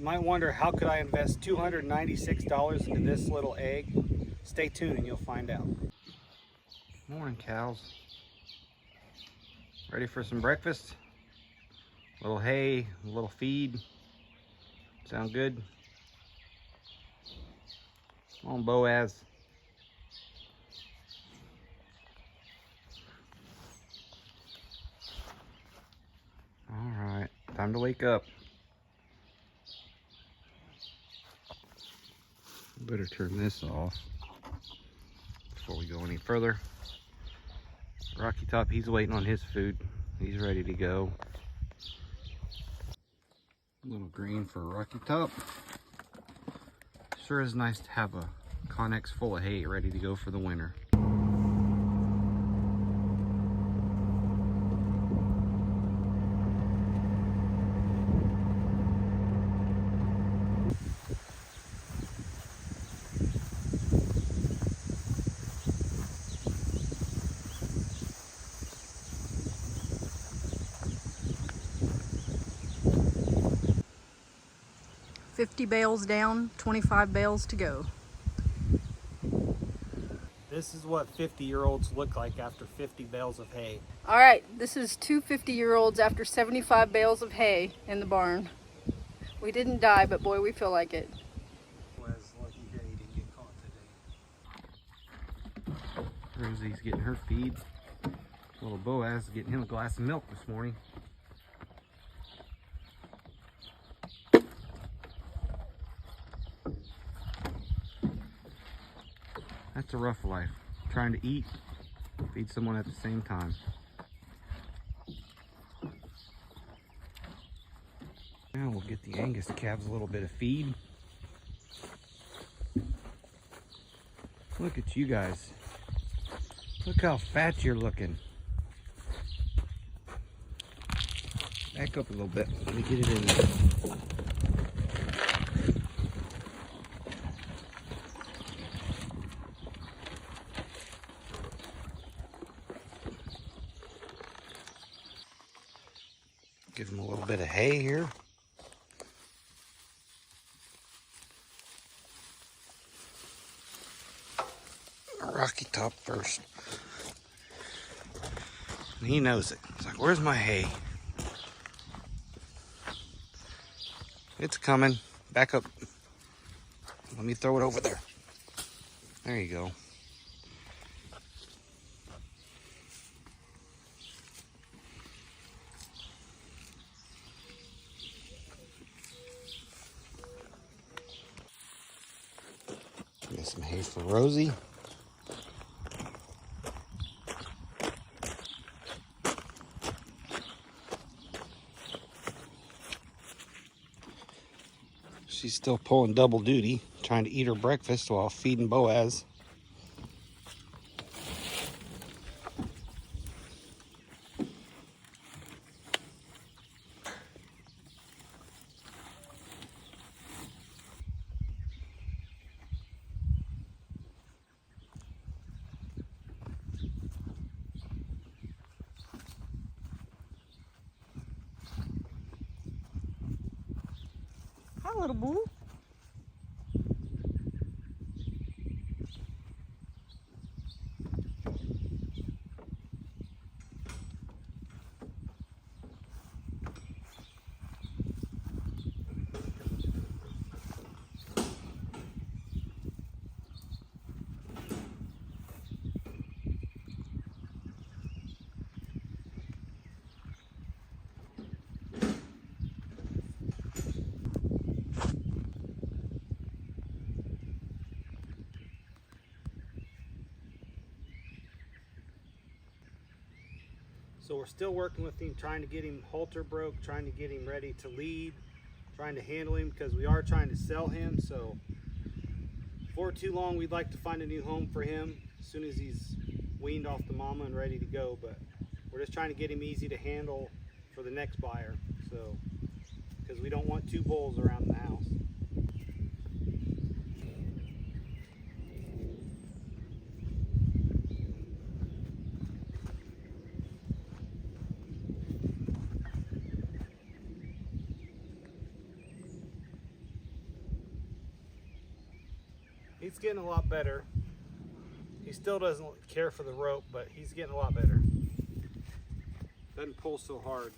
You might wonder, how could I invest $296 into this little egg? Stay tuned and you'll find out. Morning, cows. Ready for some breakfast? A little hay, a little feed. Sound good? Come on, Boaz. All right, time to wake up. Better turn this off before we go any further. Rocky Top, he's waiting on his food. He's ready to go. A little green for Rocky Top. Sure is nice to have a Connex full of hay ready to go for the winter. $50 bales down, 25 bales to go. This is what 50-year-olds look like after 50 bales of hay. All right, this is two 50-year-olds after 75 bales of hay in the barn. We didn't die, but boy, we feel like it. Was lucky here he didn't get caught today. Rosie's getting her feed. Little Boaz is getting him a glass of milk this morning. That's a rough life. Trying to eat, feed someone at the same time. Now we'll get the Angus calves a little bit of feed. Look at you guys. Look how fat you're looking. Back up a little bit. Let me get it in there. Give them a little bit of hay here. Rocky Top first. And he knows it. He's like, where's my hay? It's coming. Back up. Let me throw it over there. There you go. Get some hay for Rosie. She's still pulling double duty, trying to eat her breakfast while feeding Boaz. Hi, little boo. So we're still working with him, trying to get him halter broke, trying to get him ready to lead, trying to handle him because we are trying to sell him. So before too long, we'd like to find a new home for him as soon as he's weaned off the mama and ready to go. But we're just trying to get him easy to handle for the next buyer. So because we don't want two bulls around the house. He's getting a lot better. He still doesn't care for the rope, but he's getting a lot better. Doesn't pull so hard.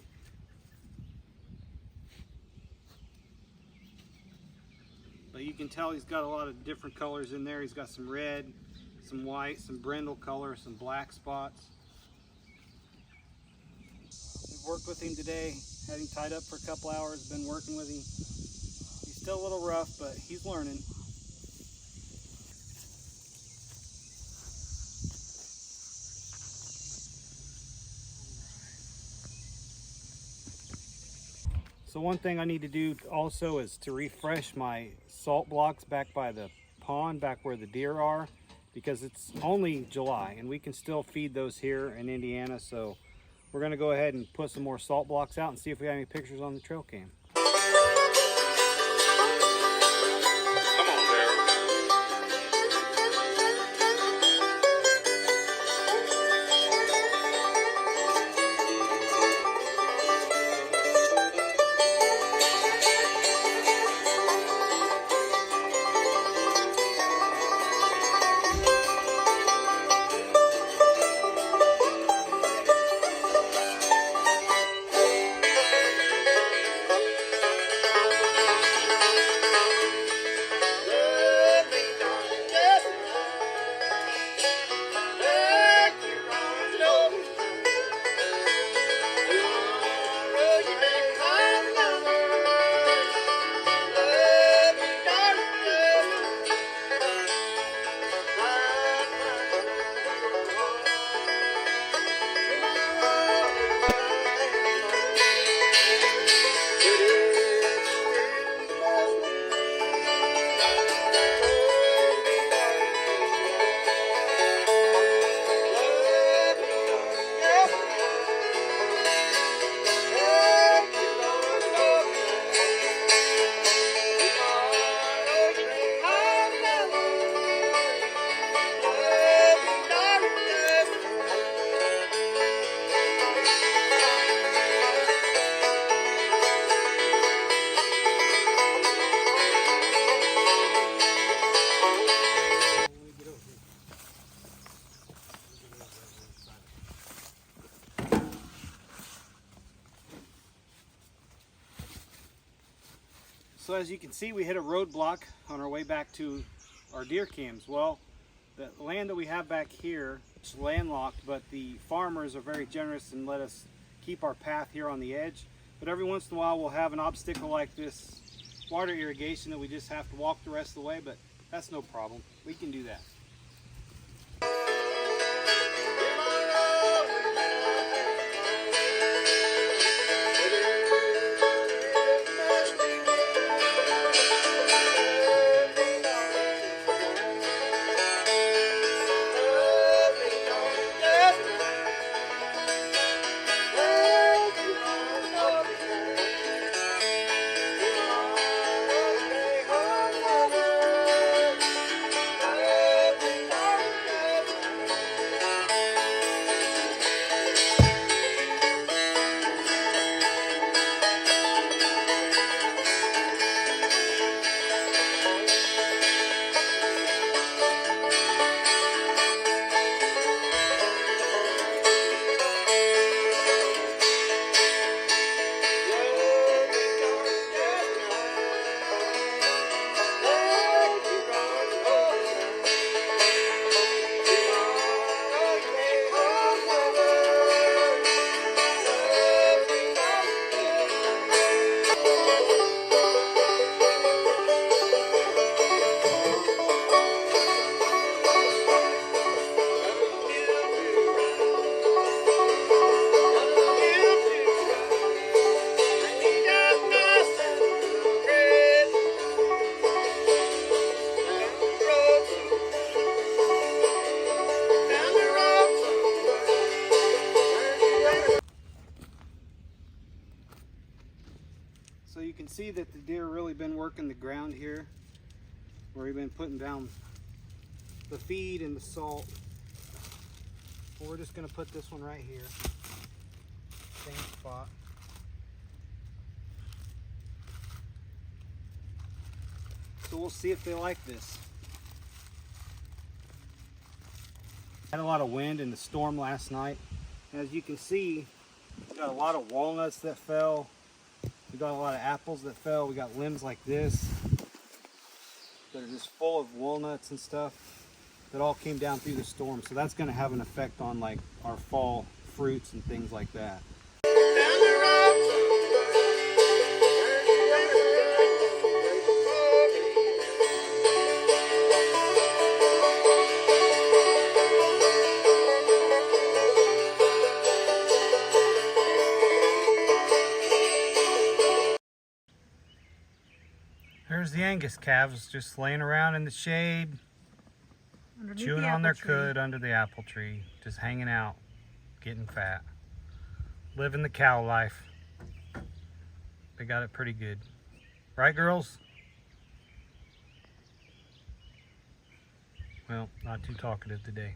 But you can tell he's got a lot of different colors in there. He's got some red, some white, some brindle color, some black spots. We've worked with him today, had him tied up for a couple hours, been working with him. He's still a little rough, but he's learning. So one thing I need to do also is to refresh my salt blocks back by the pond, back where the deer are, because it's only July and we can still feed those here in Indiana. So we're gonna go ahead and put some more salt blocks out and see if we have any pictures on the trail cam. So as you can see, we hit a roadblock on our way back to our deer cams. Well, the land that we have back here is landlocked, but the farmers are very generous and let us keep our path here on the edge. But every once in a while we'll have an obstacle like this water irrigation that we just have to walk the rest of the way, but that's no problem. We can do that. So you can see that the deer really been working the ground here, where we've been putting down the feed and the salt. Well, we're just going to put this one right here, same spot. So we'll see if they like this. Had a lot of wind in the storm last night. As you can see, we got a lot of walnuts that fell. We got a lot of apples that fell. We got limbs like this that are just full of walnuts and stuff that all came down through the storm. So that's going to have an effect on like our fall fruits and things like that. There's the Angus calves just laying around in the shade, Underneath chewing the on their apple tree. cud under the apple tree, just hanging out, getting fat, living the cow life. They got it pretty good. Right, girls? Well, not too talkative today.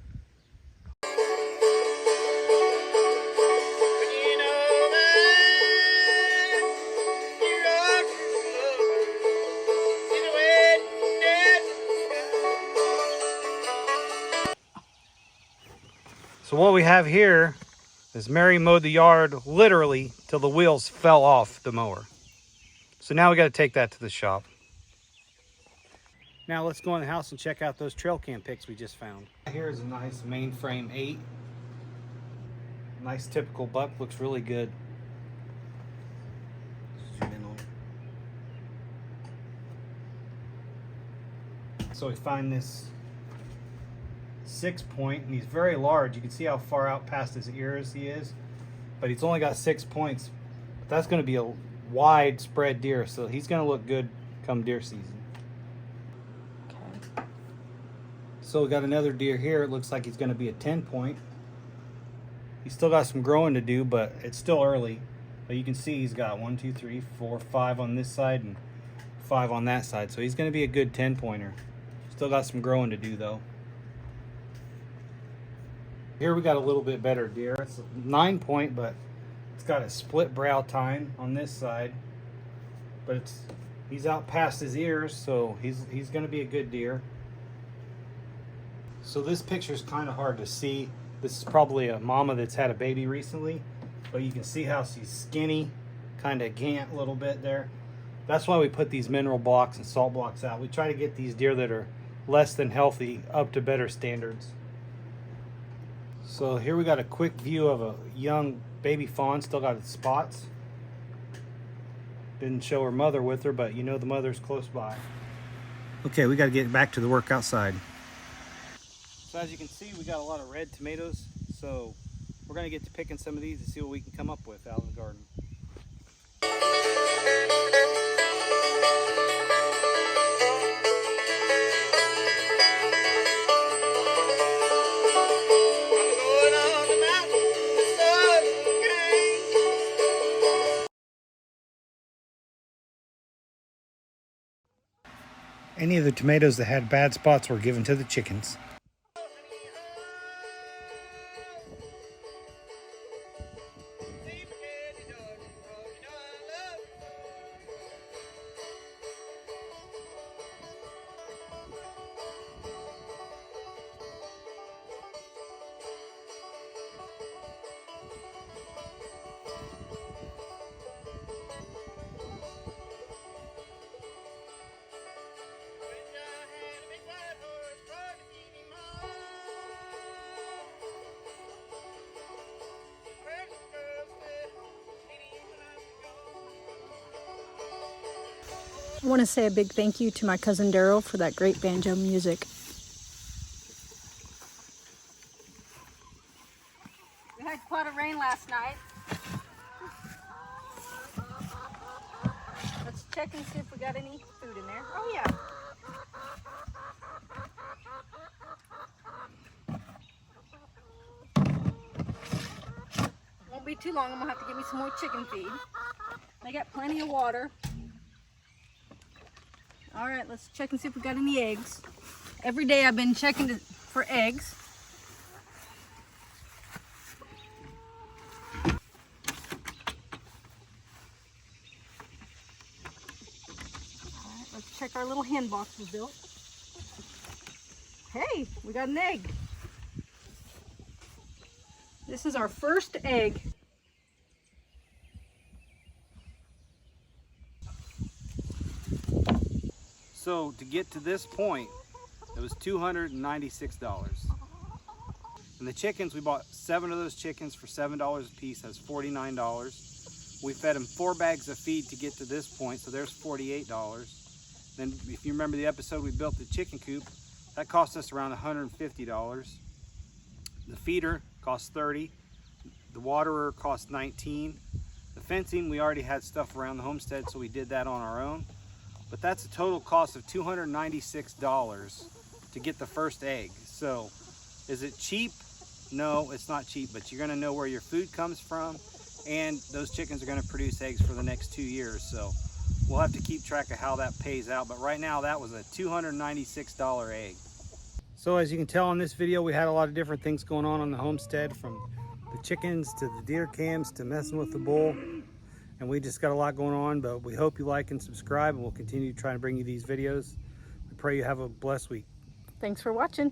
So what we have here is Mary mowed the yard literally till the wheels fell off the mower. So now we got to take that to the shop. Now let's go in the house and check out those trail cam pics we just found. Here is a nice mainframe 8. Nice typical buck, looks really good. Zoom in on it. So we find this 6 point, and he's very large. You can see how far out past his ears he is, but he's only got 6 points. But that's going to be a wide spread deer, so he's going to look good come deer season. Okay. So we got another deer here. It looks like he's going to be a 10 point. He's still got some growing to do, but it's still early. But you can see he's got 1, 2, 3, 4, 5 on this side and 5 on that side. So he's going to be a good 10 pointer. Still got some growing to do though. Here we got a little bit better deer. It's a 9 point, but it's got a split brow tine on this side. But he's out past his ears, so he's going to be a good deer. So this picture is kind of hard to see. This is probably a mama that's had a baby recently, but you can see how she's skinny, kind of gant a little bit there. That's why we put these mineral blocks and salt blocks out. We try to get these deer that are less than healthy up to better standards. So here we got a quick view of a young baby fawn, still got its spots. Didn't show her mother with her, but you know the mother's close by. Okay, we got to get back to the work outside. So as you can see, we got a lot of red tomatoes, so we're going to get to picking some of these and see what we can come up with out in the garden. Any of the tomatoes that had bad spots were given to the chickens. I want to say a big thank you to my cousin Daryl for that great banjo music. We had quite a rain last night. Let's check and see if we got any food in there. Oh yeah. Won't be too long. I'm gonna have to get me some more chicken feed. They got plenty of water. All right, let's check and see if we got any eggs. Every day I've been checking for eggs. All right, let's check our little hen box we built. Hey, we got an egg. This is our first egg. So to get to this point, it was $296. And the chickens, we bought 7 of those chickens for $7 a piece. That's $49. We fed them 4 bags of feed to get to this point, so there's $48. Then if you remember the episode we built the chicken coop, that cost us around $150. The feeder cost $30. The waterer cost $19. The fencing, we already had stuff around the homestead, so we did that on our own. But that's a total cost of $296 to get the first egg. So is it cheap? No, it's not cheap, but you're gonna know where your food comes from, and those chickens are gonna produce eggs for the next 2 years. So we'll have to keep track of how that pays out. But right now, that was a $296 egg. So as you can tell in this video, we had a lot of different things going on the homestead, from the chickens to the deer cams to messing with the bull. And we just got a lot going on, but we hope you like and subscribe, and we'll continue trying to bring you these videos. We pray you have a blessed week. Thanks for watching.